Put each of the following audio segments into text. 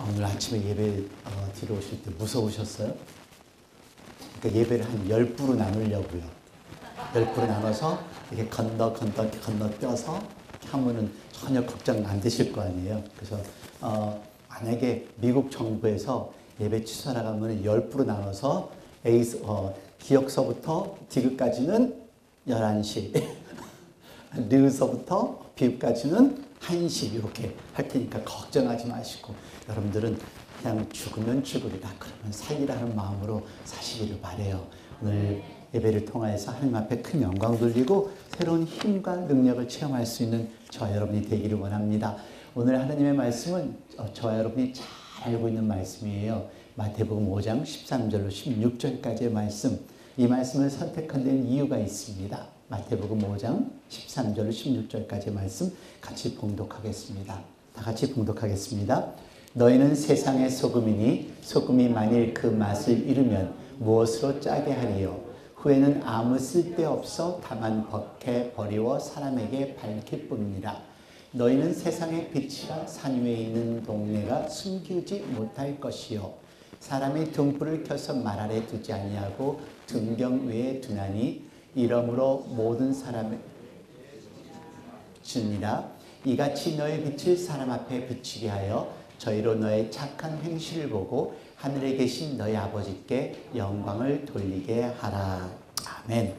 오늘 아침에 예배 뒤로 오실 때 무서우셨어요? 그러니까 예배를 한 10부로 나누려고요. 10부로 나눠서 이렇게 건너뛰어서 이렇게 하면은 전혀 걱정 안 되실 거 아니에요. 그래서 만약에 미국 정부에서 예배 취소하라고 하면 10부로 나눠서 기역서부터 디귿까지는 11시, 리으서부터 비읍까지는 1시 이렇게 할 테니까 걱정하지 마시고 여러분들은 그냥 죽으면 죽으리라 그러면 살리라는 마음으로 사시기를 바라요. 오늘 예배를 통해서 하나님 앞에 큰 영광 돌리고 새로운 힘과 능력을 체험할 수 있는 저와 여러분이 되기를 원합니다. 오늘 하나님의 말씀은 저와 여러분이 잘 알고 있는 말씀이에요. 마태복음 5장 13절로 16절까지의 말씀. 이 말씀을 선택한 데는 이유가 있습니다. 마태복음 5장 13절로 16절까지의 말씀 같이 봉독하겠습니다. 다 같이 봉독하겠습니다. 너희는 세상의 소금이니 소금이 만일 그 맛을 잃으면 무엇으로 짜게 하리요? 후에는 아무 쓸데없어 다만 벗게 버리워 사람에게 밝힐 뿐이니라. 너희는 세상의 빛이라 산 위에 있는 동네가 숨기지 못할 것이요 사람이 등불을 켜서 말 아래 두지 아니하고 등경 위에 두나니 이러므로 모든 사람의 주니라. 이같이 너의 빛을 사람 앞에 비추게 하여 저희로 너의 착한 행실을 보고 하늘에 계신 너희 아버지께 영광을 돌리게 하라. 아멘.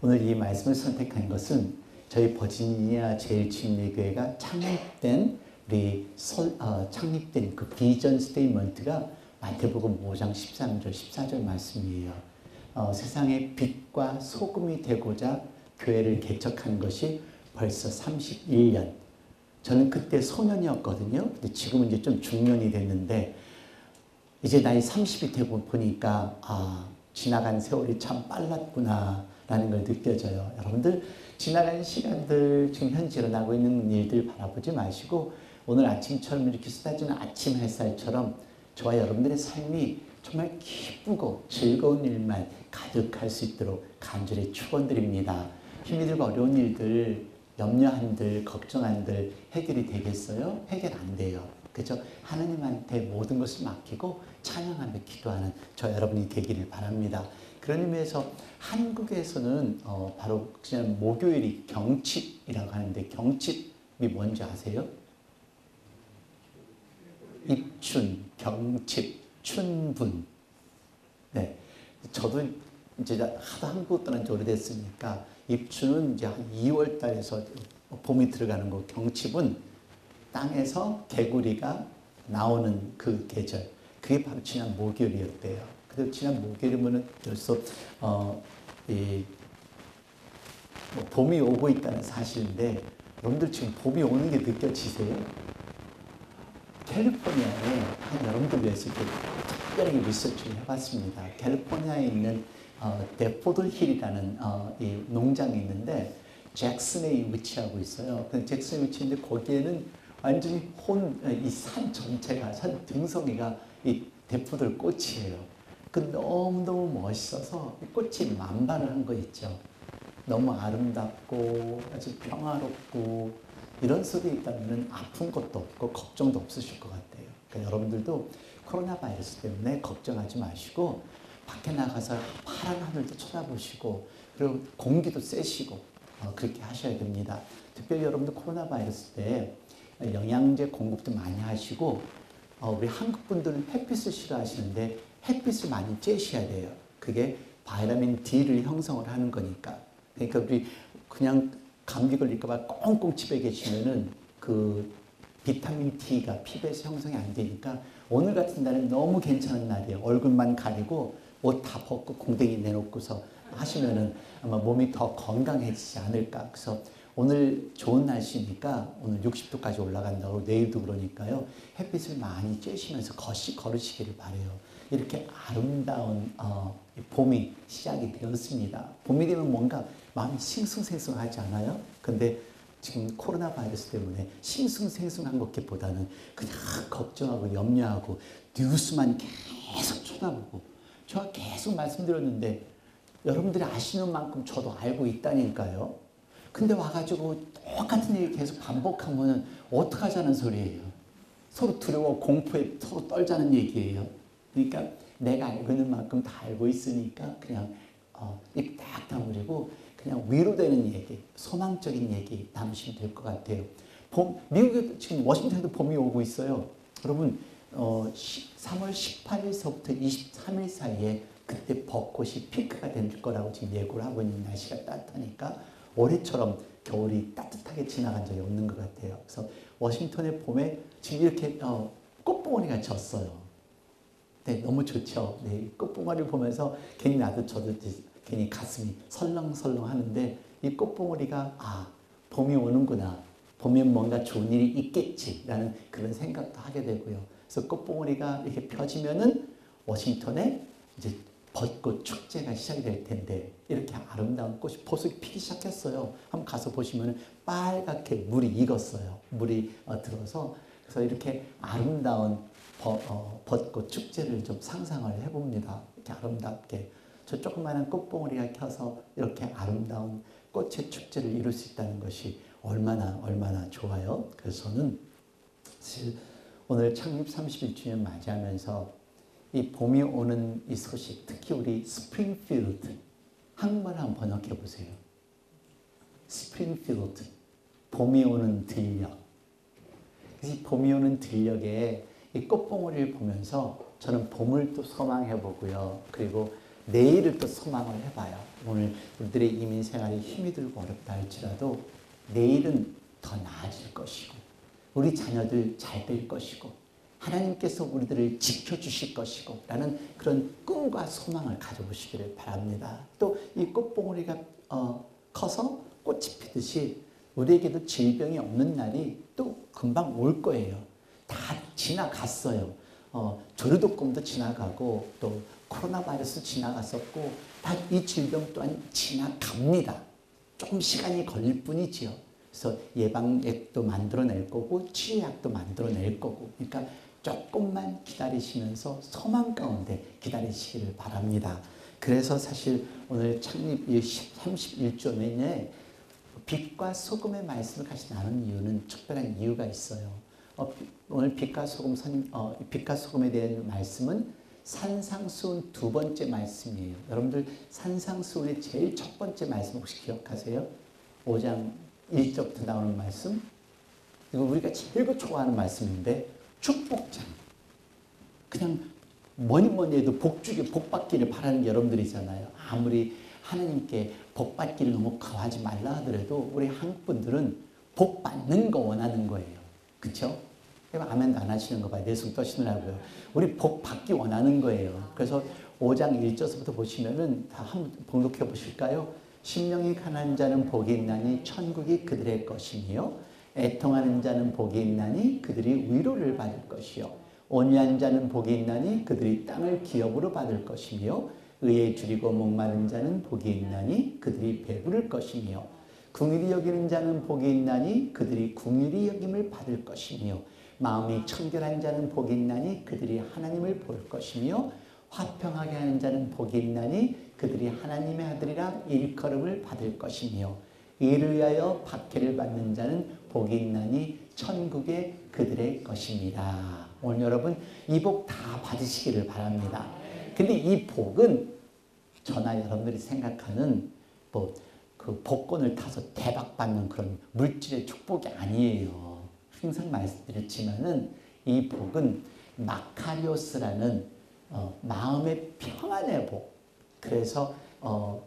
오늘 이 말씀을 선택한 것은 저희 버지니아 제일침례교회가 창립된 그 비전 스테이트먼트가 마태복음 5장 13절 14절 말씀이에요. 세상의 빛과 소금이 되고자 교회를 개척한 것이 벌써 31년. 저는 그때 소년이었거든요. 근데 지금은 이제 좀 중년이 됐는데 이제 나이 30이 되고 보니까 지나간 세월이 참 빨랐구나라는 걸 느껴져요. 여러분들 지나간 시간들 지금 현재 일어나고 있는 일들 바라보지 마시고 오늘 아침처럼 이렇게 쏟아지는 아침 햇살처럼 저와 여러분들의 삶이 정말 기쁘고 즐거운 일만 가득할 수 있도록 간절히 축원드립니다. 힘이 들고 어려운 일들, 염려한들, 걱정한들 해결이 되겠어요? 해결 안 돼요. 그렇죠? 하나님한테 모든 것을 맡기고 찬양하며 기도하는 저 여러분이 되기를 바랍니다. 그런 의미에서 한국에서는 바로 그냥 목요일이 경칩이라고 하는데 경칩이 뭔지 아세요? 입춘, 경칩, 춘분. 네, 저도 이제 하도 한국 떠난 지 오래됐으니까 입춘은 이제 한 2월 달에서 봄이 들어가는 거, 경칩은 땅에서 개구리가 나오는 그 계절. 그게 바로 지난 목요일이었대요. 그래서 지난 목요일이면은 벌써 봄이 오고 있다는 사실인데 여러분들 지금 봄이 오는 게 느껴지세요? 캘리포니아에 여러분들 위해서 이렇게 특별하게 리서치를 해봤습니다. 캘리포니아에 있는 데포들 힐이라는 이 농장이 있는데 잭슨에 위치하고 있어요. 그 잭슨에 위치했는데 거기에는 완전히 이 산 전체가 산 등성이가 이 데포들 꽃이에요. 그 너무너무 멋있어서 꽃이 만발을 한 거 있죠. 너무 아름답고 아주 평화롭고 이런 속에 있다면 아픈 것도 없고 걱정도 없으실 것 같아요. 그러니까 여러분들도 코로나 바이러스 때문에 걱정하지 마시고 밖에 나가서 파란 하늘도 쳐다보시고 그리고 공기도 쐬시고 그렇게 하셔야 됩니다. 특별히 여러분들 코로나 바이러스 때 영양제 공급도 많이 하시고 우리 한국 분들은 햇빛을 싫어하시는데 햇빛을 많이 쬐셔야 돼요. 그게 바이타민 D를 형성을 하는 거니까. 그러니까 우리 그냥 감기 걸릴까봐 꽁꽁 집에 계시면은 그 비타민 D가 피부에서 형성이 안 되니까 오늘 같은 날은 너무 괜찮은 날이에요. 얼굴만 가리고 옷 다 벗고 공댕이 내놓고서 하시면은 아마 몸이 더 건강해지지 않을까. 그래서 오늘 좋은 날씨니까 오늘 60도까지 올라간다고 내일도 그러니까요. 햇빛을 많이 쬐시면서 걸으시기를 바래요. 이렇게 아름다운 봄이 시작이 되었습니다. 봄이 되면 뭔가 마음이 싱숭생숭하지 않아요? 근데 지금 코로나 바이러스 때문에 싱숭생숭한 것보다는 그냥 걱정하고 염려하고 뉴스만 계속 쳐다보고 제가 계속 말씀드렸는데 여러분들이 아시는 만큼 저도 알고 있다니까요. 근데 와가지고 똑같은 얘기 계속 반복하면 어떡하자는 소리예요. 서로 두려워 공포에 서로 떨자는 얘기예요. 그러니까 내가 알고 있는 만큼 다 알고 있으니까 그냥 입 딱 다물고 그냥 위로되는 얘기, 소망적인 얘기 나누시면 될 것 같아요. 미국에 지금 워싱턴에도 봄이 오고 있어요. 여러분 3월 18일서부터 23일 사이에 그때 벚꽃이 피크가 될 거라고 지금 예고를 하고 있는 날씨가 따뜻하니까 올해처럼 겨울이 따뜻하게 지나간 적이 없는 것 같아요. 그래서 워싱턴의 봄에 지금 이렇게 꽃봉오리가 졌어요. 네, 너무 좋죠. 네, 꽃봉오리를 보면서 괜히 나도 저도 괜히 가슴이 설렁설렁 하는데 이 꽃봉오리가 봄이 오는구나. 봄엔 뭔가 좋은 일이 있겠지라는 그런 생각도 하게 되고요. 그래서 꽃봉오리가 이렇게 펴지면은 워싱턴에 이제 벚꽃 축제가 시작이 될 텐데 이렇게 아름다운 꽃이 벌써 피기 시작했어요. 한번 가서 보시면 빨갛게 물이 익었어요. 물이 들어서 그래서 이렇게 아름다운 벚꽃 축제를 좀 상상을 해봅니다. 이렇게 아름답게 저 조그마한 꽃봉오리가 켜서 이렇게 아름다운 꽃의 축제를 이룰 수 있다는 것이 얼마나 좋아요. 그래서 저는 사실 오늘 창립 31주년 맞이하면서 이 봄이 오는 이 소식, 특히 우리 스프링필드, 한국말 한번 번역해 보세요. 스프링필드, 봄이 오는 들녘. 그래서 이 봄이 오는 들녘에 이 꽃봉오리를 보면서 저는 봄을 또 소망해 보고요. 그리고 내일을 또 소망을 해봐요. 오늘 우리들의 이민 생활이 힘이 들고 어렵다 할지라도 내일은 더 나아질 것이고 우리 자녀들 잘 될 것이고 하나님께서 우리들을 지켜주실 것이고 라는 그런 꿈과 소망을 가져보시기를 바랍니다. 또 이 꽃봉오리가 커서 꽃이 피듯이 우리에게도 질병이 없는 날이 또 금방 올 거예요. 다 지나갔어요. 조류독감도 지나가고 또 코로나 바이러스 지나갔었고 다 이 질병 또한 지나갑니다. 조금 시간이 걸릴 뿐이지요. 그래서 예방액도 만들어낼 거고 치유약도 만들어낼 거고 그러니까 조금만 기다리시면서 소망 가운데 기다리시기를 바랍니다. 그래서 사실 오늘 창립 31주년에 빛과 소금의 말씀을 같이 나눈 이유는 특별한 이유가 있어요. 오늘 빛과 소금에 대한 말씀은 산상수훈 두 번째 말씀이에요. 여러분들 산상수훈의 제일 첫 번째 말씀 혹시 기억하세요? 5장 1절부터 나오는 말씀. 이거 우리가 제일 좋아하는 말씀인데 축복장. 그냥 뭐니 해도 복 받기를 바라는 여러분들이잖아요. 아무리 하나님께 복 받기를 너무 거하지 말라 하더라도 우리 한국 분들은 복 받는 거 원하는 거예요. 그렇죠? 아멘도 안 하시는 거 봐요. 내숭 떠시느라고요. 우리 복 받기 원하는 거예요. 그래서 5장 1절부터 보시면은 다 한번 봉독해 보실까요? 심령이 가난한 자는 복이 있나니 천국이 그들의 것이며 애통하는 자는 복이 있나니 그들이 위로를 받을 것이요 온유한 자는 복이 있나니 그들이 땅을 기업으로 받을 것이며 의에 줄이고 목마른 자는 복이 있나니 그들이 배부를 것이며 긍휼히 여기는 자는 복이 있나니 그들이 긍휼히 여김을 받을 것이며 마음이 청결한 자는 복이 있나니 그들이 하나님을 볼 것이며 화평하게 하는 자는 복이 있나니 그들이 하나님의 아들이라 일컬음을 받을 것이며 이를 위하여 박해를 받는 자는 복이 있나니 천국에 그들의 것입니다. 오늘 여러분 이 복 다 받으시기를 바랍니다. 근데 이 복은 저나 여러분들이 생각하는 그 복권을 타서 대박 받는 그런 물질의 축복이 아니에요. 항상 말씀드렸지만은 이 복은 마카리오스라는 마음의 평안의 복. 그래서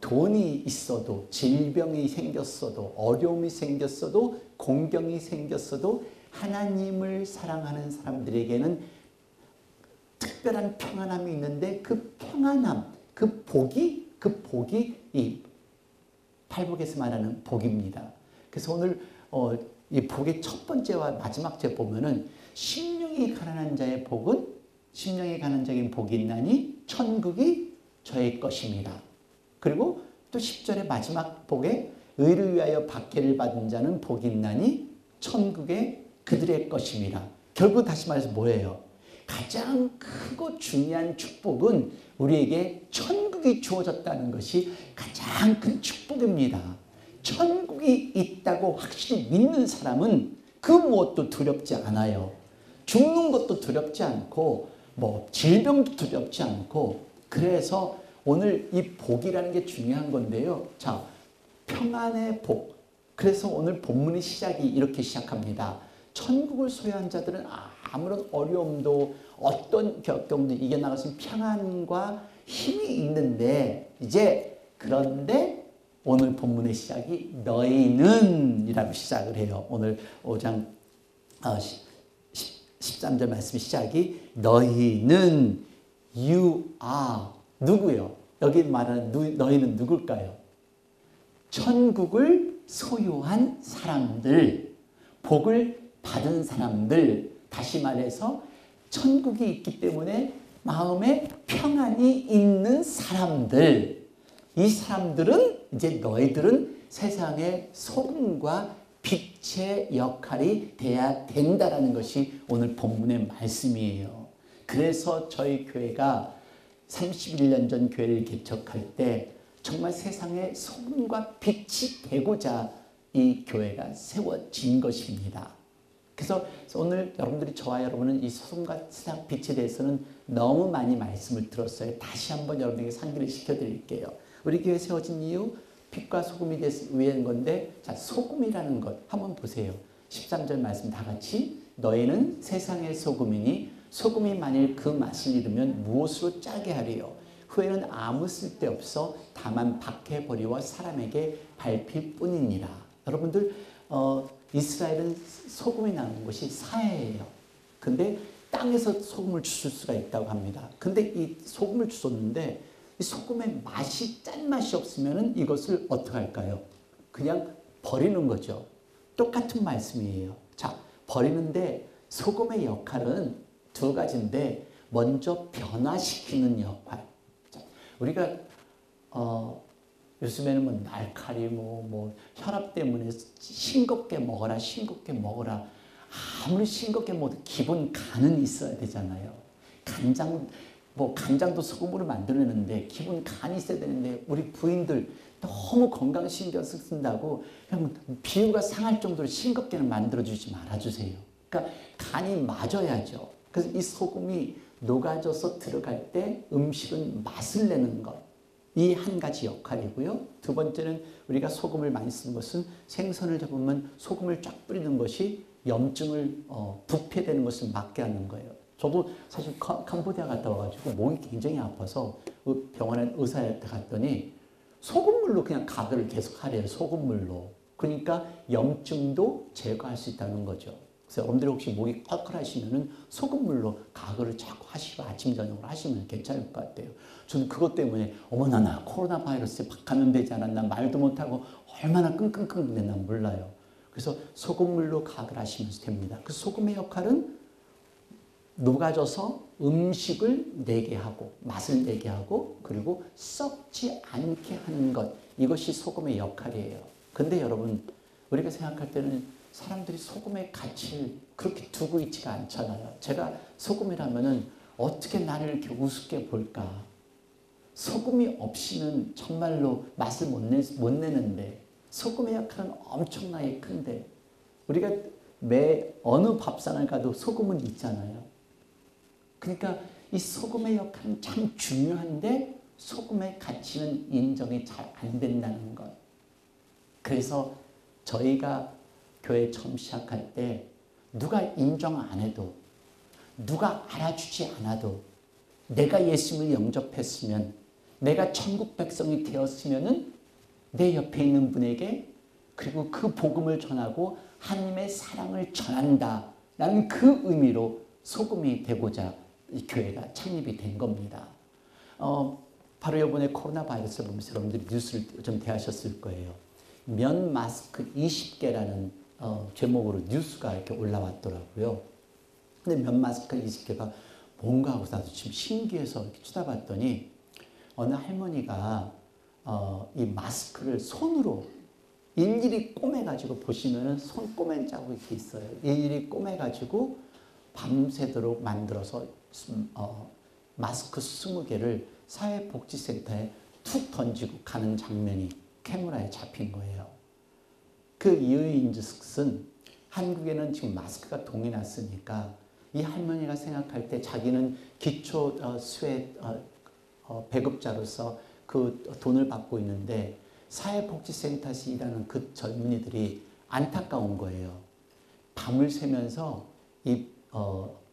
돈이 있어도 질병이 생겼어도 어려움이 생겼어도 공경이 생겼어도 하나님을 사랑하는 사람들에게는 특별한 평안함이 있는데 그 평안함, 그 복이 이 팔복에서 말하는 복입니다. 그래서 오늘 이 복의 첫 번째와 마지막 째 보면은 심령이 가난한 자의 복은 심령이 가난한 자에게 복이 있나니 천국이 저의 것입니다. 그리고 또 10절의 마지막 복에 의를 위하여 박해를 받은 자는 복이 있나니 천국에 그들의 것입니다. 결국 다시 말해서 뭐예요? 가장 크고 중요한 축복은 우리에게 천국이 주어졌다는 것이 가장 큰 축복입니다. 천국이 있다고 확실히 믿는 사람은 그 무엇도 두렵지 않아요. 죽는 것도 두렵지 않고 뭐 질병도 두렵지 않고 그래서 오늘 이 복이라는 게 중요한 건데요. 자, 평안의 복. 그래서 오늘 본문의 시작이 이렇게 시작합니다. 천국을 소유한 자들은 아무런 어려움도 어떤 격경도 이겨나갈 평안과 힘이 있는데 이제 그런데 오늘 본문의 시작이 너희는 이라고 시작을 해요. 오늘 5장 13절 말씀 시작이 너희는 you are 누구요? 여기 말하는 너희는 누굴까요? 천국을 소유한 사람들, 복을 받은 사람들, 다시 말해서 천국이 있기 때문에 마음에 평안이 있는 사람들, 이 사람들은 이제 너희들은 세상의 소금과 빛의 역할이 돼야 된다라는 것이 오늘 본문의 말씀이에요. 그래서 저희 교회가 31년 전 교회를 개척할 때 정말 세상의 소금과 빛이 되고자 이 교회가 세워진 것입니다. 그래서 오늘 여러분들이 저와 여러분은 이 소금과 세상 빛에 대해서는 너무 많이 말씀을 들었어요. 다시 한번 여러분에게 상기를 시켜드릴게요. 우리 교회 세워진 이유 빛과 소금이 위한 건데 자 소금이라는 것 한번 보세요. 13절 말씀 다 같이 너희는 세상의 소금이니 소금이 만일 그 맛을 잃으면 무엇으로 짜게 하리요. 후에는 아무 쓸데없어 다만 박해버리와 사람에게 밟힐 뿐이니라. 여러분들 이스라엘은 소금이 나는 것이 사해예요. 근데 땅에서 소금을 주실 수가 있다고 합니다. 근데 이 소금을 주셨는데 이 소금의 맛이 짠맛이 없으면 이것을 어떻게 할까요? 그냥 버리는 거죠. 똑같은 말씀이에요. 자, 버리는데 소금의 역할은 두 가지인데 먼저 변화시키는 역할. 자, 우리가 요즘에는 뭐 날카리 뭐 혈압 때문에 싱겁게 먹어라 싱겁게 먹어라 아무리 싱겁게 먹어도 기본 간은 있어야 되잖아요. 간장도 소금으로 만들어내는데 기본 간이 있어야 되는데 우리 부인들 너무 건강 신경 쓴다고 그냥 비유가 상할 정도로 싱겁게는 만들어주지 말아주세요. 그러니까 간이 맞아야죠. 그래서 이 소금이 녹아져서 들어갈 때 음식은 맛을 내는 것. 이 한 가지 역할이고요. 두 번째는 우리가 소금을 많이 쓰는 것은 생선을 잡으면 소금을 쫙 뿌리는 것이 염증을 부패되는 것을 막게 하는 거예요. 저도 사실 캄보디아 갔다 와가지고 목이 굉장히 아파서 병원에 의사한테 갔더니 소금물로 그냥 가글을 계속 하래요. 소금물로. 그러니까 염증도 제거할 수 있다는 거죠. 그래서 여러분들이 혹시 목이 컬컬하시면은 소금물로 가글을 자꾸 하시고 아침 저녁으로 하시면 괜찮을 것 같아요. 저는 그것 때문에 어머나 나 코로나 바이러스에 감염되지 않았나 말도 못하고 얼마나 끙끙끙 됐나 몰라요. 그래서 소금물로 가글 하시면서 됩니다. 그 소금의 역할은 녹아져서 음식을 내게 하고 맛을 내게 하고 그리고 썩지 않게 하는 것 이것이 소금의 역할이에요. 근데 여러분 우리가 생각할 때는 사람들이 소금의 가치를 그렇게 두고 있지가 않잖아요. 제가 소금이라면은 어떻게 나를 이렇게 우습게 볼까? 소금이 없이는 정말로 맛을 못 내는데 소금의 역할은 엄청나게 큰데 우리가 어느 밥상을 가도 소금은 있잖아요. 그러니까 이 소금의 역할은 참 중요한데 소금의 가치는 인정이 잘 안 된다는 것. 그래서 저희가 교회 처음 시작할 때 누가 인정 안 해도 누가 알아주지 않아도 내가 예수님을 영접했으면 내가 천국 백성이 되었으면 내 옆에 있는 분에게 그리고 그 복음을 전하고 하나님의 사랑을 전한다 라는 그 의미로 소금이 되고자 이 교회가 창립이 된 겁니다. 바로 이번에 코로나 바이러스를 보면서 여러분들이 뉴스를 좀 대하셨을 거예요. 면 마스크 20개라는 제목으로 뉴스가 이렇게 올라왔더라고요. 근데 면 마스크 20개가 뭔가 하고 나도 지금 신기해서 이렇게 쳐다봤더니 어느 할머니가 이 마스크를 손으로 일일이 꼬매가지고 보시면은 손 꼬맨 자국이 이렇게 있어요. 일일이 꼬매가지고 밤새도록 만들어서 마스크 20개를 사회복지센터에 툭 던지고 가는 장면이 카메라에 잡힌 거예요. 그 이유인즉슨 한국에는 지금 마스크가 동이 났으니까 이 할머니가 생각할 때 자기는 기초 수혜 배급자로서 그 돈을 받고 있는데 사회복지센터에서 일하는 그 젊은이들이 안타까운 거예요. 밤을 새면서 이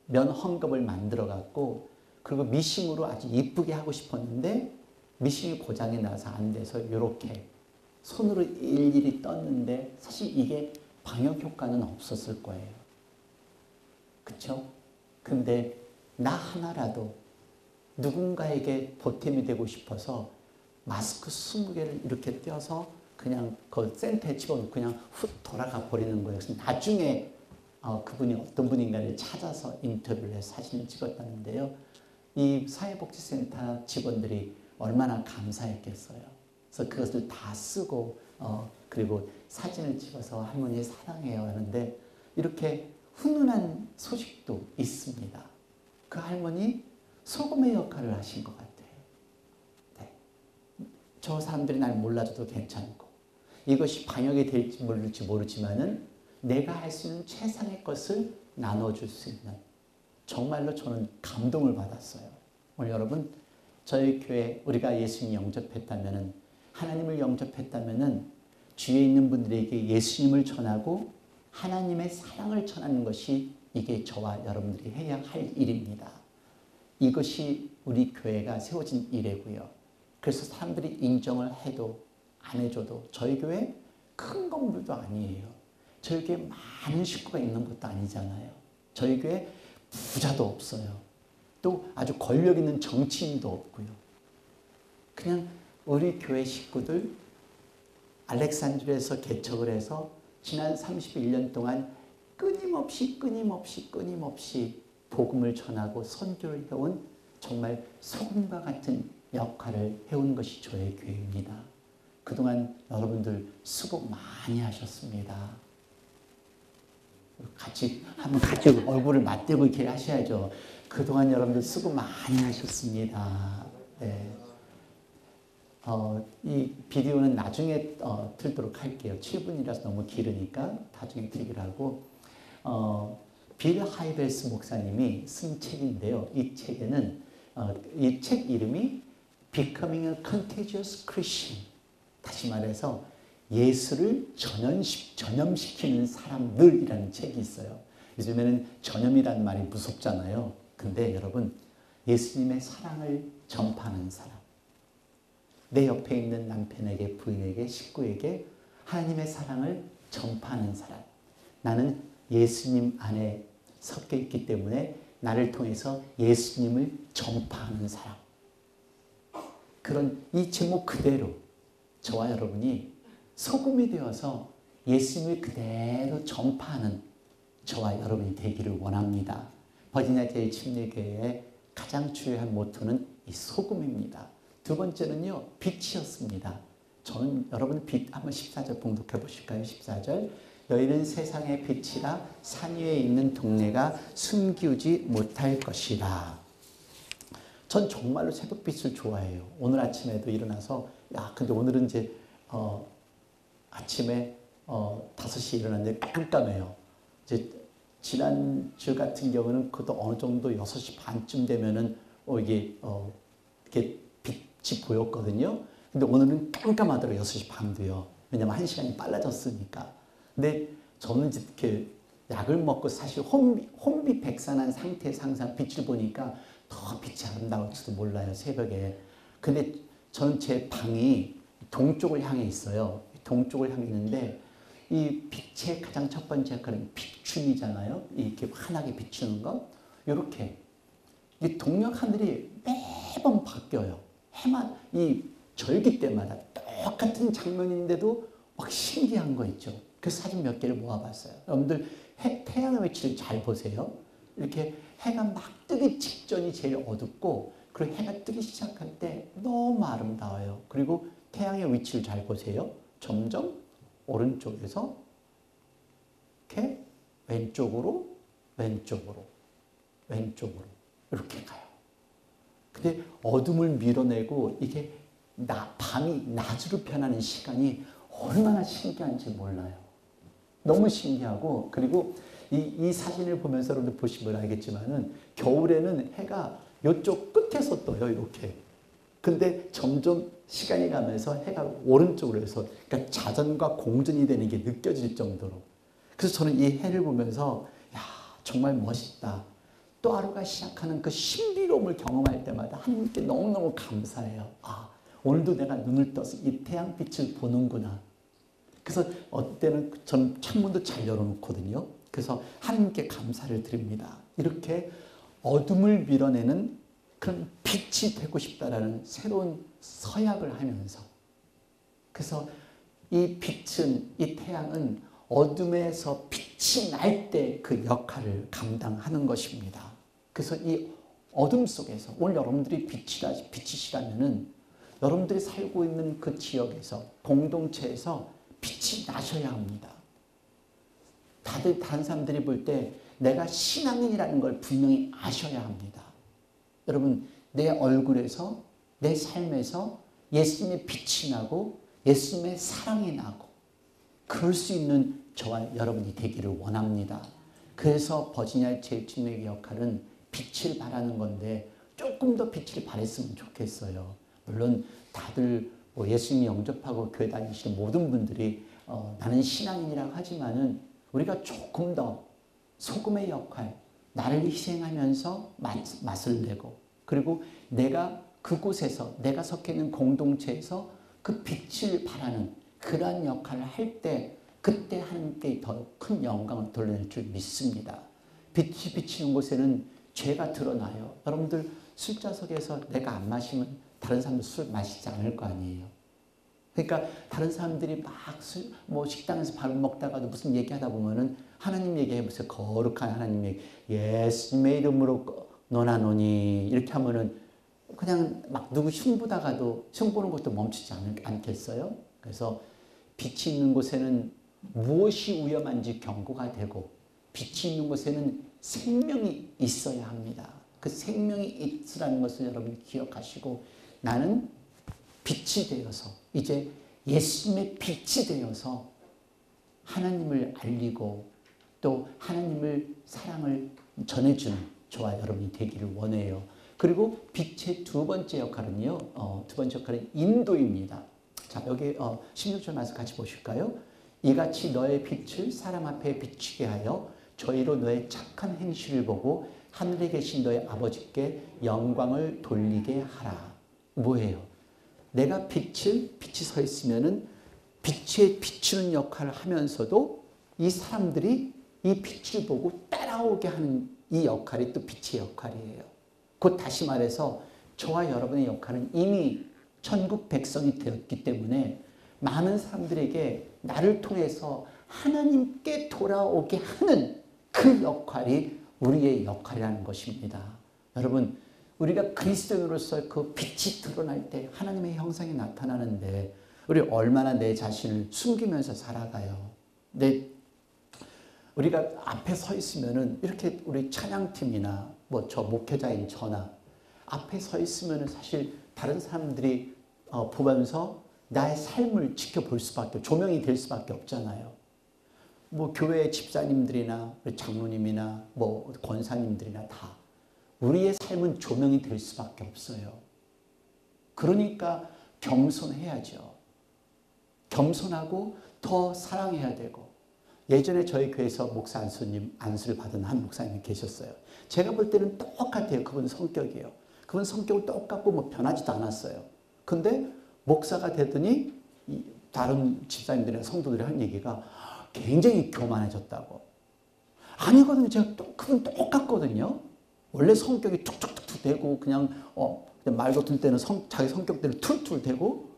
면 헝겊을 만들어 갖고 그리고 미싱으로 아주 이쁘게 하고 싶었는데 미싱이 고장이 나서 안 돼서 이렇게 손으로 일일이 떴는데 사실 이게 방역 효과는 없었을 거예요. 그렇죠? 근데 나 하나라도 누군가에게 보탬이 되고 싶어서 마스크 20개를 이렇게 떼어서 그냥 그 센터에 집어넣고 그냥 훅 돌아가 버리는 거예요. 그래서 나중에 그분이 어떤 분인가를 찾아서 인터뷰를 해서 사진을 찍었다는데요. 이 사회복지센터 직원들이 얼마나 감사했겠어요. 그래서 그것을 다 쓰고 그리고 사진을 찍어서 할머니 사랑해요 하는데 이렇게 훈훈한 소식도 있습니다. 그 할머니 소금의 역할을 하신 것 같아요. 네. 저 사람들이 날 몰라줘도 괜찮고 이것이 방역이 될지 모르지만은 내가 할 수 있는 최상의 것을 나눠줄 수 있는 정말로 저는 감동을 받았어요. 오늘 여러분 저희 교회 우리가 예수님 영접했다면은 하나님을 영접했다면은 주위에 있는 분들에게 예수님을 전하고 하나님의 사랑을 전하는 것이 이게 저와 여러분들이 해야 할 일입니다. 이것이 우리 교회가 세워진 일이고요. 그래서 사람들이 인정을 해도 안 해줘도 저희 교회 큰 건물도 아니에요. 저희 교회 많은 식구가 있는 것도 아니잖아요. 저희 교회 부자도 없어요. 또 아주 권력 있는 정치인도 없고요. 그냥 우리 교회 식구들 알렉산드리아에서 개척을 해서 지난 31년 동안 끊임없이 복음을 전하고 선교를 해온 정말 소금과 같은 역할을 해온 것이 저의 교회입니다. 그동안 여러분들 수고 많이 하셨습니다. 한번 같이 얼굴을 맞대고 이렇게 하셔야죠. 그동안 여러분들 수고 많이 하셨습니다. 네. 이 비디오는 나중에 틀도록 할게요. 7분이라서 너무 길으니까 나중에 틀기로 하고 빌 하이벨스 목사님이 쓴 책인데요. 이 책에는 이 책 이름이 Becoming a Contagious Christian, 다시 말해서 예수를 전염시키는 사람들이라는 책이 있어요. 요즘에는 전염이라는 말이 무섭잖아요. 근데 여러분 예수님의 사랑을 전파하는 사람, 내 옆에 있는 남편에게, 부인에게, 식구에게 하나님의 사랑을 전파하는 사람, 나는 예수님 안에 섞여 있기 때문에 나를 통해서 예수님을 전파하는 사람, 그런 이 제목 그대로 저와 여러분이 소금이 되어서 예수님을 그대로 전파하는 저와 여러분이 되기를 원합니다. 버지니아 제1침례교회의 가장 중요한 모토는 이 소금입니다. 두 번째는요, 빛이었습니다. 저는 여러분 빛 한번 14절 봉독해 보실까요? 14절. 너희는 세상의 빛이라 산 위에 있는 동네가 숨기우지 못할 것이라. 전 정말로 새벽빛을 좋아해요. 오늘 아침에도 일어나서 근데 오늘은 이제 아침에 5시에 일어났는데 깜깜해요. 이제 지난주 같은 경우는 그것도 어느 정도 6시 반쯤 되면은 이게 이렇게 빛이 보였거든요. 근데 오늘은 깜깜하더라고요. 6시 반도요. 왜냐면 1시간이 빨라졌으니까. 근데 저는 이렇게 약을 먹고 사실 혼비백산한 상태에서 항상 빛을 보니까 더 빛이 아름다울지도 몰라요, 새벽에. 근데 저는 제 방이 동쪽을 향해 있어요. 동쪽을 향해 있는데 이 빛의 가장 첫 번째 역할은 비춤이잖아요. 이렇게 환하게 비추는 것. 이렇게 이 동력 하늘이 매번 바뀌어요. 해만 이 절기 때마다 똑같은 장면인데도 막 신기한 거 있죠. 그 사진 몇 개를 모아봤어요. 여러분들 태양의 위치를 잘 보세요. 이렇게 해가 막 뜨기 직전이 제일 어둡고 그리고 해가 뜨기 시작할 때 너무 아름다워요. 그리고 태양의 위치를 잘 보세요. 점점 오른쪽에서 이렇게 왼쪽으로 이렇게 가요. 근데 어둠을 밀어내고 이게 밤이 낮으로 변하는 시간이 얼마나 신기한지 몰라요. 너무 신기하고, 그리고 이 사진을 보면서 여러분들 보시면 알겠지만은 겨울에는 해가 이쪽 끝에서 떠요, 이렇게. 근데 점점 시간이 가면서 해가 오른쪽으로 해서 그러니까 자전과 공전이 되는 게 느껴질 정도로. 그래서 저는 이 해를 보면서 야, 정말 멋있다. 또 하루가 시작하는 그 신비로움을 경험할 때마다 하나님께 너무너무 감사해요. 아, 오늘도 내가 눈을 떠서 이 태양빛을 보는구나. 그래서 어떤 때는 저는 창문도 잘 열어놓거든요. 그래서 하나님께 감사를 드립니다. 이렇게 어둠을 밀어내는 그런 빛이 되고 싶다라는 새로운 서약을 하면서, 그래서 이 빛은, 이 태양은 어둠에서 빛이 날 때 그 역할을 감당하는 것입니다. 그래서 이 어둠 속에서 오늘 여러분들이 빛이시라면은 여러분들이 살고 있는 그 지역에서, 공동체에서 빛이 나셔야 합니다. 다른 사람들이 볼 때 내가 신앙인이라는 걸 분명히 아셔야 합니다. 여러분, 내 얼굴에서, 내 삶에서 예수님의 빛이 나고 예수님의 사랑이 나고 그럴 수 있는 저와 여러분이 되기를 원합니다. 그래서 버지니아 제일주님의 역할은 빛을 발하는 건데 조금 더 빛을 발했으면 좋겠어요. 물론 다들 뭐 예수님 영접하고 교회 다니시는 모든 분들이 나는 신앙인이라고 하지만은 우리가 조금 더 소금의 역할, 나를 희생하면서 맛을 내고, 그리고 내가 그곳에서, 내가 속해 있는 공동체에서 그 빛을 발하는 그러한 역할을 할 때, 그때 하나님께 더 큰 영광을 돌려낼 줄 믿습니다. 빛이 비치는 곳에는 죄가 드러나요. 여러분들 술자석에서 내가 안 마시면 다른 사람도 술 마시지 않을 거 아니에요. 그러니까 다른 사람들이 막 식당에서 밥을 먹다가도 무슨 얘기하다 보면은 하나님 얘기해보세요. 거룩한 하나님 얘기. 예수님의 이름으로 너나노니 이렇게 하면은 그냥 막 누구 흉보다가도 흉보는 것도 멈추지 않겠어요? 그래서 빛이 있는 곳에는 무엇이 위험한지 경고가 되고, 빛이 있는 곳에는 생명이 있어야 합니다. 그 생명이 있으라는 것을 여러분이 기억하시고, 나는 빛이 되어서, 이제 예수님의 빛이 되어서 하나님을 알리고 또 하나님을 사랑을 전해주는 저와 여러분이 되기를 원해요. 그리고 빛의 두 번째 역할은요, 두 번째 역할은 인도입니다. 자, 여기 16절 말씀 같이 보실까요? 이같이 너의 빛을 사람 앞에 비추게 하여 저희로 너의 착한 행실을 보고 하늘에 계신 너의 아버지께 영광을 돌리게 하라. 뭐예요? 내가 빛이 서 있으면은 빛에 비추는 역할을 하면서도 이 사람들이 이 빛을 보고 따라오게 하는 이 역할이 또 빛의 역할이에요. 곧 다시 말해서 저와 여러분의 역할은 이미 천국 백성이 되었기 때문에 많은 사람들에게 나를 통해서 하나님께 돌아오게 하는 그 역할이 우리의 역할이라는 것입니다. 여러분, 우리가 그리스도인으로서 그 빛이 드러날 때 하나님의 형상이 나타나는데 우리 얼마나 내 자신을 숨기면서 살아가요. 우리가 앞에 서 있으면은 이렇게 우리 찬양팀이나 뭐 저 목회자인 저나 앞에 서 있으면은 사실 다른 사람들이 보면서 나의 삶을 지켜볼 수밖에, 조명이 될 수밖에 없잖아요. 뭐 교회 집사님들이나 장로님이나 뭐 권사님들이나 다 우리의 삶은 조명이 될 수밖에 없어요. 그러니까 겸손해야죠. 겸손하고 더 사랑해야 되고. 예전에 저희 교회에서 목사 안수를 받은 한 목사님이 계셨어요. 제가 볼 때는 똑같아요. 그분 성격이요. 그분 성격은 똑같고 뭐 변하지도 않았어요. 근데 목사가 되더니 다른 집사님들이나 성도들이 한 얘기가 굉장히 교만해졌다고. 아니거든요. 그분 똑같거든요. 원래 성격이 툭툭툭툭 대고 그냥 말 같은 때는 자기 성격대로 툴툴 대고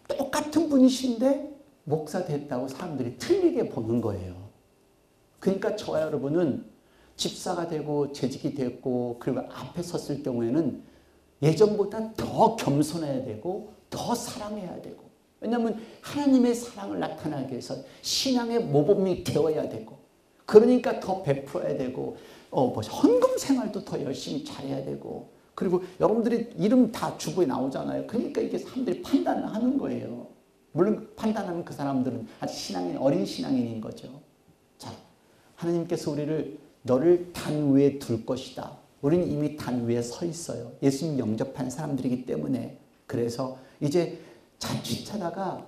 똑같은 분이신데 목사 됐다고 사람들이 틀리게 보는 거예요. 그러니까 저와 여러분은 집사가 되고 재직이 됐고 그리고 앞에 섰을 경우에는 예전보다 더 겸손해야 되고 더 사랑해야 되고, 왜냐하면 하나님의 사랑을 나타나기 위해서 신앙의 모범이 되어야 되고, 그러니까 더 베풀어야 되고 헌금 생활도 더 열심히 잘해야 되고, 그리고 여러분들이 이름 다 주보에 나오잖아요. 그러니까 이게 사람들이 판단을 하는 거예요. 물론 판단하는 그 사람들은 아직 어린 신앙인인 거죠. 자, 하나님께서 우리를 너를 단 위에 둘 것이다. 우리는 이미 단 위에 서 있어요. 예수님 영접한 사람들이기 때문에. 그래서 이제 자칫하다가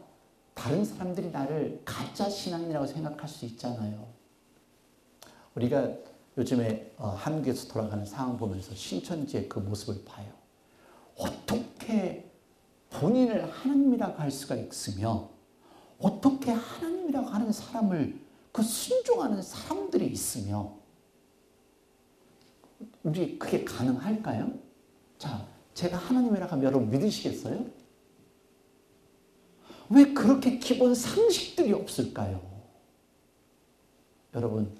다른 사람들이 나를 가짜 신앙이라고 생각할 수 있잖아요. 우리가 요즘에 한국에서 돌아가는 상황 보면서 신천지의 그 모습을 봐요. 어떻게 본인을 하나님이라고 할 수가 있으며 어떻게 하나님이라고 하는 사람을 그 순종하는 사람들이 있으며 우리 그게 가능할까요? 자, 제가 하나님이라고 하면 여러분 믿으시겠어요? 왜 그렇게 기본 상식들이 없을까요? 여러분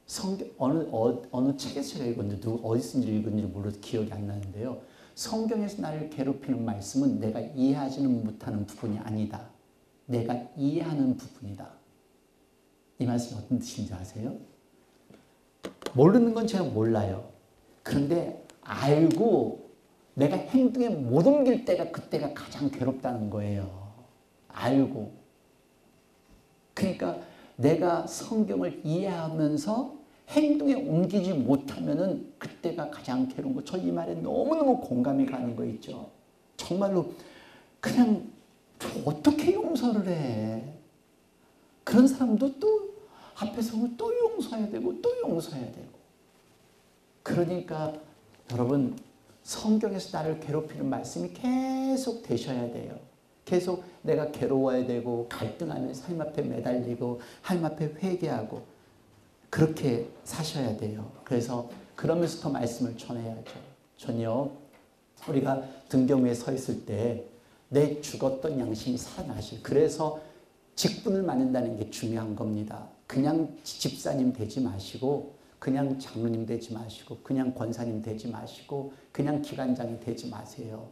성경 어느 책에서 제가 읽었는데 누구 어디서 읽었는지 몰라서 기억이 안 나는데요. 성경에서 나를 괴롭히는 말씀은 내가 이해하지는 못하는 부분이 아니다. 내가 이해하는 부분이다. 이 말씀이 어떤 뜻인지 아세요? 모르는 건 제가 몰라요. 그런데 알고 내가 행동에 못 옮길 때가 그때가 가장 괴롭다는 거예요. 알고. 그러니까 내가 성경을 이해하면서 행동에 옮기지 못하면은 그때가 가장 괴로운 거. 저 이 말에 너무너무 공감이 가는 거 있죠. 정말로 그냥 어떻게 용서를 해. 그런 사람도 또 앞에 서면 또 용서해야 되고 또 용서해야 되고. 그러니까 여러분 성경에서 나를 괴롭히는 말씀이 계속 되셔야 돼요. 계속 내가 괴로워야 되고 갈등하면서 하나님 앞에 매달리고 하나님 앞에 회개하고 그렇게 사셔야 돼요. 그래서 그러면서 더 말씀을 전해야죠. 전혀 우리가 등경 위에 서 있을 때 내 죽었던 양심이 살아나실. 그래서 직분을 맡는다는 게 중요한 겁니다. 그냥 집사님 되지 마시고 그냥 장로님 되지 마시고 그냥 권사님 되지 마시고 그냥 기관장이 되지 마세요.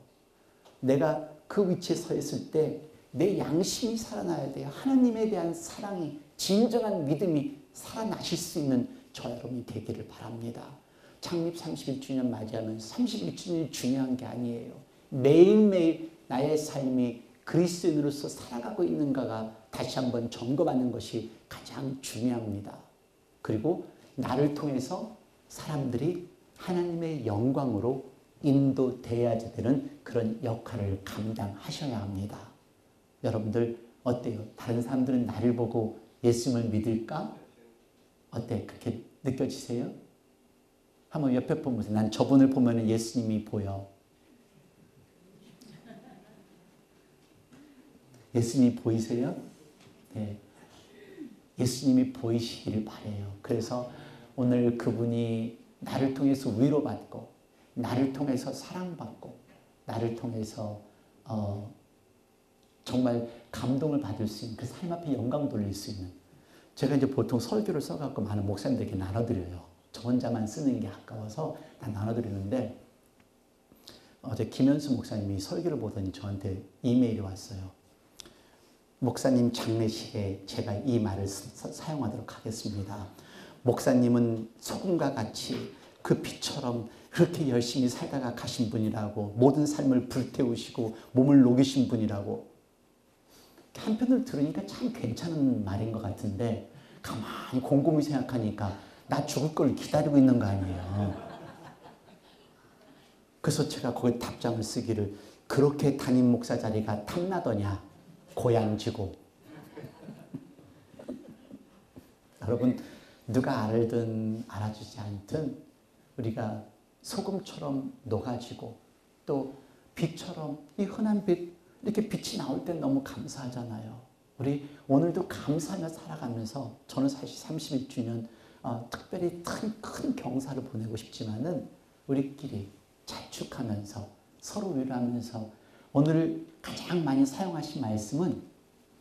내가 그 위치에 서 있을 때 내 양심이 살아나야 돼요. 하나님에 대한 사랑이 진정한 믿음이 살아나실 수 있는 저 여러분이 되기를 바랍니다. 창립 31주년 맞이하면 31주년이 중요한 게 아니에요. 매일매일 나의 삶이 그리스도인으로서 살아가고 있는가가 다시 한번 점검하는 것이 가장 중요합니다. 그리고 나를 통해서 사람들이 하나님의 영광으로 인도돼야 되는 그런 역할을 감당하셔야 합니다. 여러분들 어때요? 다른 사람들은 나를 보고 예수님을 믿을까? 어때? 그렇게 느껴지세요? 한번 옆에 보면서 난 저분을 보면 예수님이 보여. 예수님이 보이세요? 네. 예수님이 보이시기를 바라요. 그래서 오늘 그분이 나를 통해서 위로받고 나를 통해서 사랑받고 나를 통해서 정말 감동을 받을 수 있는 그 삶 앞에 영광 돌릴 수 있는 제가 이제 보통 설교를 써갖고 많은 목사님들에게 나눠드려요. 저 혼자만 쓰는 게 아까워서 다 나눠드리는데 어제 김현수 목사님이 설교를 보더니 저한테 이메일이 왔어요. 목사님 장례식에 제가 이 말을 사용하도록 하겠습니다. 목사님은 소금과 같이 그 빛처럼 그렇게 열심히 살다가 가신 분이라고 모든 삶을 불태우시고 몸을 녹이신 분이라고 한편으로 들으니까 참 괜찮은 말인 것 같은데 가만히 곰곰이 생각하니까 나 죽을 걸 기다리고 있는 거 아니에요. 그래서 제가 거기에 답장을 쓰기를 그렇게 담임 목사 자리가 탐나더냐 고향지고. 여러분 누가 알든 알아주지 않든 우리가 소금처럼 녹아지고 또 빛처럼 이 흔한 빛 이렇게 빛이 나올 때 너무 감사하잖아요. 우리 오늘도 감사하며 살아가면서 저는 사실 31주년 특별히 큰 경사를 보내고 싶지만은 우리끼리 자축하면서 서로 위로하면서 오늘 가장 많이 사용하신 말씀은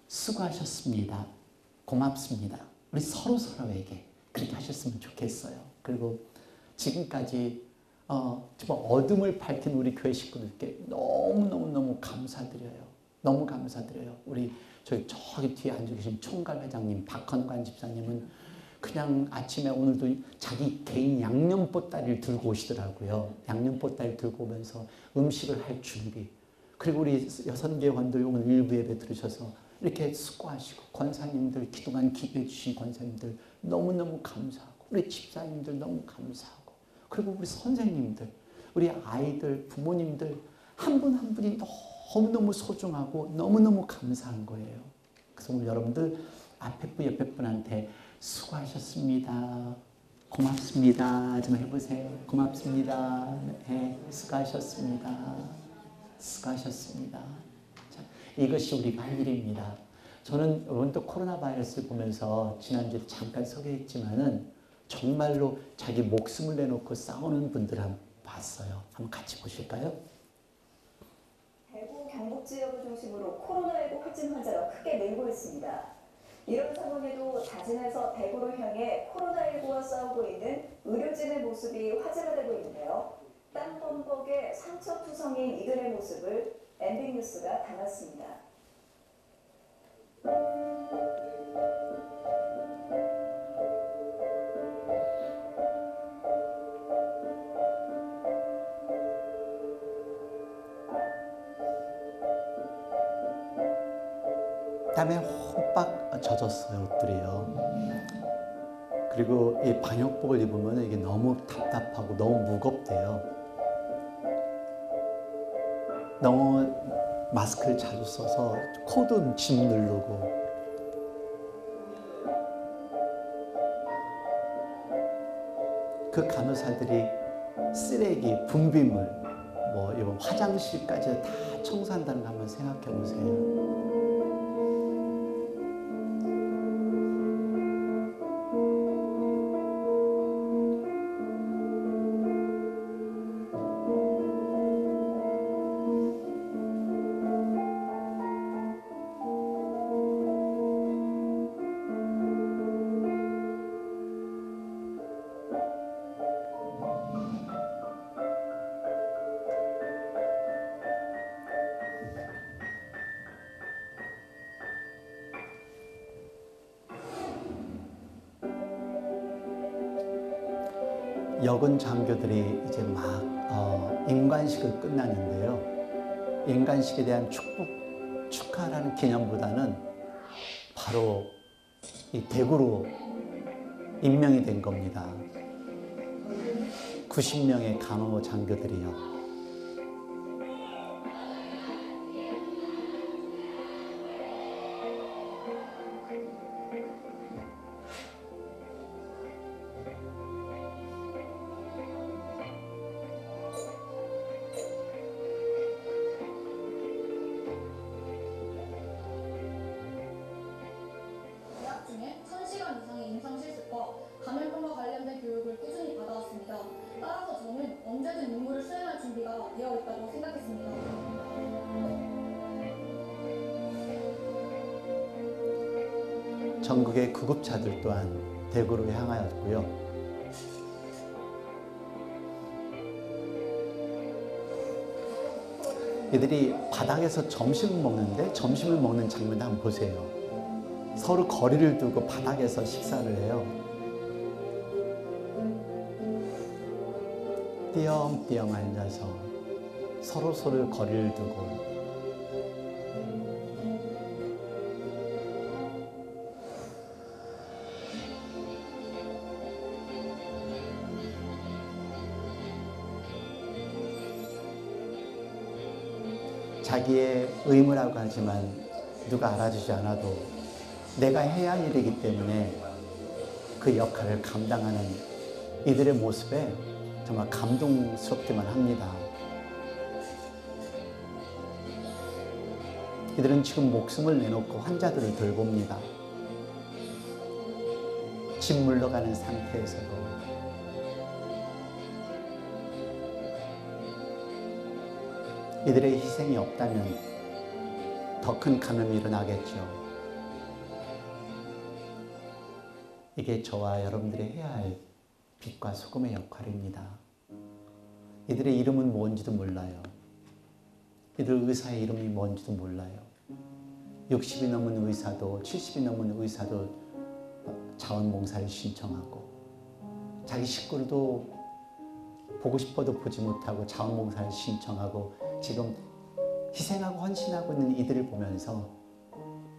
수고하셨습니다. 고맙습니다. 우리 서로에게 그렇게 하셨으면 좋겠어요. 그리고 지금까지 정말 어둠을 밝힌 우리 교회 식구들께 너무너무 감사드려요. 너무 감사드려요. 우리 저기 뒤에 앉아 계신 총괄 회장님, 박헌관 집사님은 그냥 아침에 오늘도 자기 개인 양념보따리를 들고 오시더라고요. 양념보따리를 들고 오면서 음식을 할 준비. 그리고 우리 여선교회원들 오늘 일부 예배 들으셔서 이렇게 수고하시고 권사님들 그동안 기도해 주신 권사님들 너무너무 감사하고 우리 집사님들 너무 감사하고 그리고 우리 선생님들 우리 아이들 부모님들 한 분 한 분이 너무너무 소중하고 너무너무 감사한 거예요. 그래서 오늘 여러분들 앞에 분 옆에 분한테 수고하셨습니다. 고맙습니다. 좀 해보세요. 고맙습니다. 네, 수고하셨습니다. 수고하셨습니다. 자, 이것이 우리가 할 일입니다. 저는 여러분도 코로나 바이러스를 보면서 지난주에 잠깐 소개했지만은 정말로 자기 목숨을 내놓고 싸우는 분들 한번 봤어요. 한번 같이 보실까요? 대구 경북 지역을 중심으로 코로나19 확진 환자가 크게 늘고 있습니다. 이런 상황에도 자진해서 대구를 향해 코로나19와 싸우고 있는 의료진의 모습이 화제가 되고 있는데요. 땀범벅에 상처투성인 이들의 모습을 MB뉴스가 담았습니다. 땀에 호박 젖었어요, 옷들이요. 그리고 이 방역복을 입으면 이게 너무 답답하고 너무 무겁대요. 너무 마스크를 자주 써서 코도 침 누르고. 그 간호사들이 쓰레기, 분비물, 뭐 이런 화장실까지 다 청소한다는 거 한번 생각해 보세요. 여군 장교들이 이제 막 임관식을 끝나는데요. 임관식에 대한 축하라는 개념보다는 바로 이 대구로 임명이 된 겁니다. 90명의 간호 장교들이요. 감염병과 관련된 교육을 꾸준히 받아왔습니다. 따라서 저는 언제든 임무를 수행할 준비가 되어 있다고 생각했습니다. 전국의 구급차들 또한 대구로 향하였고요. 이들이 바닥에서 점심을 먹는데 점심을 먹는 장면 한번 보세요. 서로 거리를 두고 바닥에서 식사를 해요. 띄엄띄엄 앉아서 서로 거리를 두고 자기의 의무라고 하지만 누가 알아주지 않아도 내가 해야 할 일이기 때문에 그 역할을 감당하는 이들의 모습에 정말 감동스럽기만 합니다. 이들은 지금 목숨을 내놓고 환자들을 돌봅니다. 집 물러가는 상태에서도 이들의 희생이 없다면 더 큰 감염이 일어나겠죠. 이게 저와 여러분들이 해야 할 빛과 소금의 역할입니다. 이들의 이름은 뭔지도 몰라요. 이들 의사의 이름이 뭔지도 몰라요. 60이 넘은 의사도 70이 넘은 의사도 자원봉사를 신청하고 자기 식구도 보고 싶어도 보지 못하고 자원봉사를 신청하고 지금 희생하고 헌신하고 있는 이들을 보면서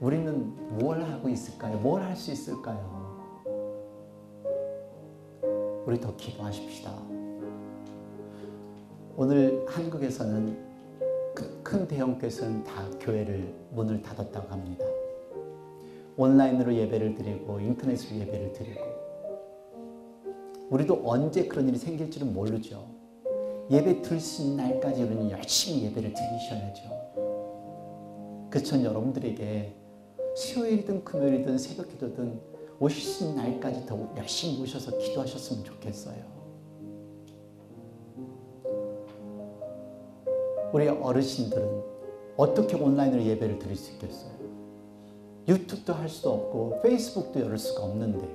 우리는 뭘 하고 있을까요? 뭘 할 수 있을까요? 우리 더 기도하십시다. 오늘 한국에서는 큰 대형교회에서는 다 교회를 문을 닫았다고 합니다. 온라인으로 예배를 드리고 인터넷으로 예배를 드리고, 우리도 언제 그런 일이 생길지는 모르죠. 예배 드릴 수 있는 날까지 우리는 열심히 예배를 드리셔야죠. 그래서 전 여러분들에게 수요일이든 금요일이든 새벽 기도든 오실 수 있는 날까지 더 열심히 오셔서 기도하셨으면 좋겠어요. 우리 어르신들은 어떻게 온라인으로 예배를 드릴 수 있겠어요? 유튜브도 할 수도 없고 페이스북도 열을 수가 없는데.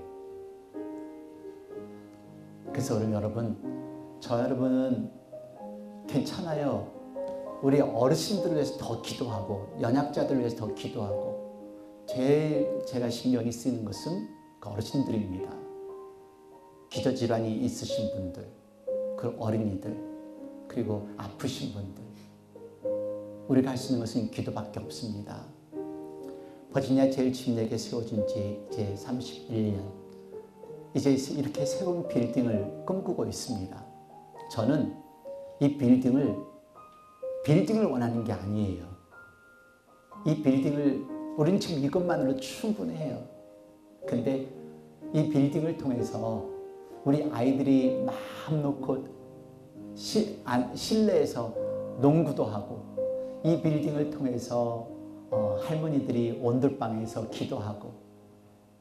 그래서 우리 여러분, 저 여러분은 괜찮아요. 우리 어르신들을 위해서 더 기도하고 연약자들을 위해서 더 기도하고, 제일 제가 신경이 쓰이는 것은 그 어르신들입니다. 기저질환이 있으신 분들, 그 어린이들, 그리고 아프신 분들. 우리가 할 수 있는 것은 기도밖에 없습니다. 버지니아 제일침례교회 세워진 지 이제 31년. 이제 이렇게 새로운 빌딩을 꿈꾸고 있습니다. 저는 이 빌딩을 원하는 게 아니에요. 이 빌딩을, 우리는 지금 이것만으로 충분해요. 근데 이 빌딩을 통해서 우리 아이들이 마음 놓고 실내에서 농구도 하고, 이 빌딩을 통해서 할머니들이 온돌방에서 기도하고,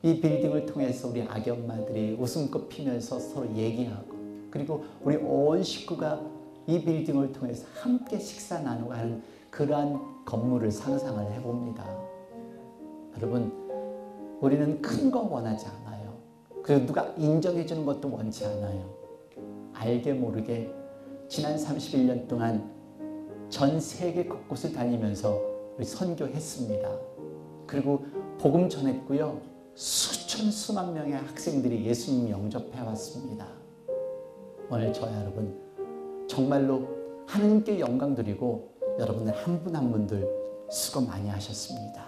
이 빌딩을 통해서 우리 아기 엄마들이 웃음꽃 피면서 서로 얘기하고, 그리고 우리 온 식구가 이 빌딩을 통해서 함께 식사 나누고 하는 그러한 건물을 상상을 해봅니다. 여러분, 우리는 큰 거 원하지 않아요. 그리고 누가 인정해 주는 것도 원치 않아요. 알게 모르게 지난 31년 동안 전 세계 곳곳을 다니면서 우리 선교했습니다. 그리고 복음 전했고요. 수만 명의 학생들이 예수님 영접해 왔습니다. 오늘 저와 여러분 정말로 하나님께 영광 드리고, 여러분들 한 분 한 분들 수고 많이 하셨습니다.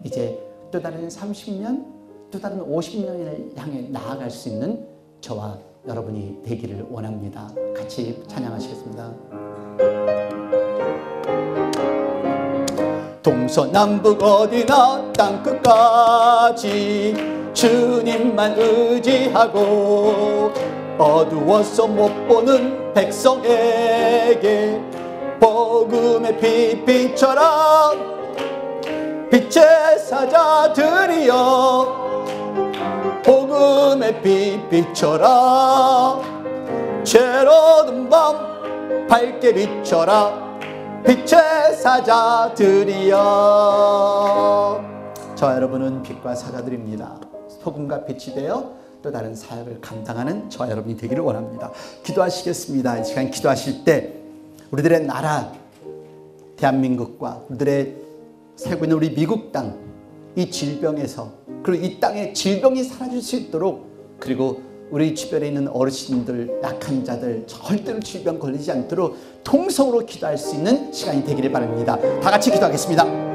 이제 또 다른 30년, 또 다른 50년을 향해 나아갈 수 있는 저와 여러분이 되기를 원합니다. 같이 찬양하시겠습니다. 동서남북 어디나 땅끝까지 주님만 의지하고, 어두워서 못 보는 백성에게 복음의 빛 비춰라. 빛의 사자들이여 복음의 빛 비춰라. 죄로운 밤 밝게 비춰라. 빛의 사자들이여. 저 여러분은 빛과 사자들입니다. 소금과 빛이 되어 또 다른 사역을 감당하는 저와 여러분이 되기를 원합니다. 기도하시겠습니다. 이 시간 기도하실 때 우리들의 나라 대한민국과 우리들의 살고 있는 우리 미국 땅, 이 질병에서, 그리고 이 땅에 질병이 사라질 수 있도록, 그리고 우리 주변에 있는 어르신들, 약한 자들 절대로 질병 걸리지 않도록 통성으로 기도할 수 있는 시간이 되기를 바랍니다. 다 같이 기도하겠습니다.